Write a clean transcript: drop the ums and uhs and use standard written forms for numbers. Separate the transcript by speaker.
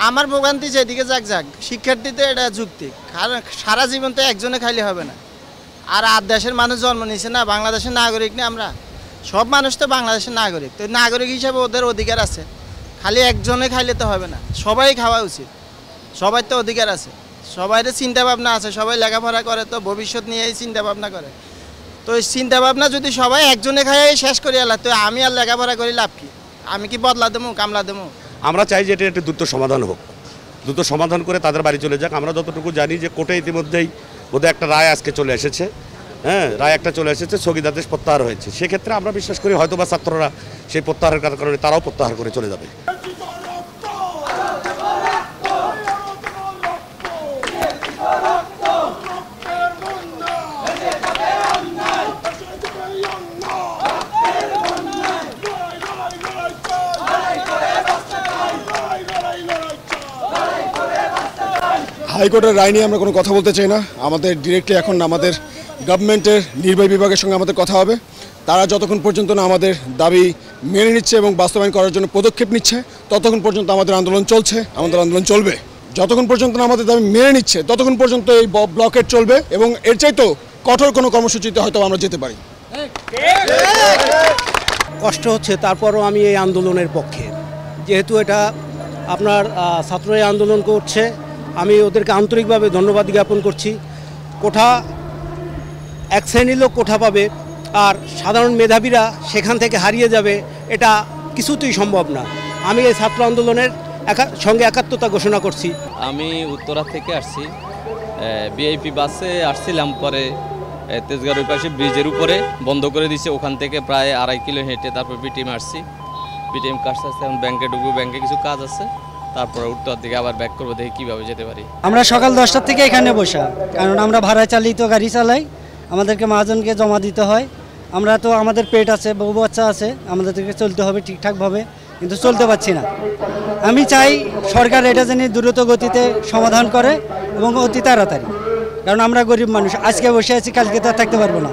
Speaker 1: আমার ভোগান্তি যেদিকে যাক শিক্ষার্থীতে এটা যুক্তি, কারণ সারা জীবন তো একজনে খাইলে হবে না। আর দেশের মানুষ জন্ম নিয়েছে না, বাংলাদেশের নাগরিক না আমরা, সব মানুষ তো বাংলাদেশের নাগরিক, তো নাগরিক হিসাবে ওদের অধিকার আছে। খালি একজনে খাইলে তো হবে না, সবাই খাওয়া উচিত, সবার তো অধিকার আছে, সবাইয়ের চিন্তা ভাবনা আছে, সবাই লেখাপড়া করে তো ভবিষ্যৎ নিয়েই চিন্তা ভাবনা করে। তো এই চিন্তা ভাবনা যদি সবাই একজনে খাই শেষ করি আল্লাহ, তো আমি আর লেখাপড়া করি লাভ কি? আমি কি বদলা দেবো, কামলা দেবো?
Speaker 2: আমরা চাই যে এটা একটি দ্রুত সমাধান হোক, দ্রুত সমাধান করে তাদের বাড়ি চলে যাক। আমরা যতটুকু জানি যে কোর্টে ইতিমধ্যেই বোধহয় একটা রায় আজকে চলে এসেছে, রায় একটা চলে এসেছে, স্থগিতাদেশ প্রত্যাহার হয়েছে। সেক্ষেত্রে আমরা বিশ্বাস করি হয়তো বা ছাত্ররা সেই প্রত্যাহারের কারণে তারাও প্রত্যাহার করে চলে যাবে।
Speaker 3: হাইকোর্টের রায় নিয়ে আমরা কোনো কথা বলতে চাই না। আমাদের ডিরেক্টলি এখন আমাদের গভর্নমেন্টের নির্বাহী বিভাগের সঙ্গে আমাদের কথা হবে। তারা যতক্ষণ পর্যন্ত না আমাদের দাবি মেনে নিচ্ছে এবং বাস্তবায়ন করার জন্য পদক্ষেপ নিচ্ছে, ততক্ষণ পর্যন্ত আমাদের আন্দোলন চলছে, আমাদের আন্দোলন চলবে। যতক্ষণ পর্যন্ত না আমাদের দাবি মেনে নিচ্ছে ততক্ষণ পর্যন্ত এই ব্লকেট চলবে এবং এর চাইতেও কঠোর কোনো কর্মসূচিতে হয়তো আমরা যেতে পারি।
Speaker 4: কষ্ট হচ্ছে, তারপরও আমি এই আন্দোলনের পক্ষে, যেহেতু এটা আপনার ছাত্ররা আন্দোলন করছে, আমি ওদেরকে আন্তরিকভাবে ধন্যবাদ জ্ঞাপন করছি। কোঠা এক শ্রেণীর লোক কোঠা পাবে আর সাধারণ মেধাবীরা সেখান থেকে হারিয়ে যাবে, এটা কিছুতেই সম্ভব না। আমি এই ছাত্র আন্দোলনের সঙ্গে একাত্মতা ঘোষণা করছি।
Speaker 5: আমি উত্তরা থেকে আসছি, ভিআইপি বাসে আসছিলাম, পরে তেজগাঁওয়ের পাশে ব্রিজের উপরে বন্ধ করে দিয়েছে, ওখান থেকে প্রায় 2.5 কিলো হেঁটে তারপর বিটিএম আসছি। বিটিএম কাজটা আসছে, এখন ব্যাংকে ঢুকবো, ব্যাংকে কিছু কাজ আছে, তারপরে উত্তর দিকে আবার ব্যাক করবো, দেখি কীভাবে যেতে পারি।
Speaker 6: আমরা সকাল 10টা থেকে এখানে বসা, কারণ আমরা ভাড়া চালিত গাড়ি চালাই, আমাদেরকে মহাজনকে জমা দিতে হয়। আমরা তো আমাদের পেট আছে, বউ বাচ্চা আছে, আমাদেরকে চলতে হবে ঠিকঠাকভাবে, কিন্তু চলতে পারছি না। আমি চাই সরকার এটা যেন দ্রুত গতিতে সমাধান করে এবং অতি তাড়াতাড়ি, কারণ আমরা গরিব মানুষ, আজকে বসে আছি, কালকে তো আর থাকতে পারবো না।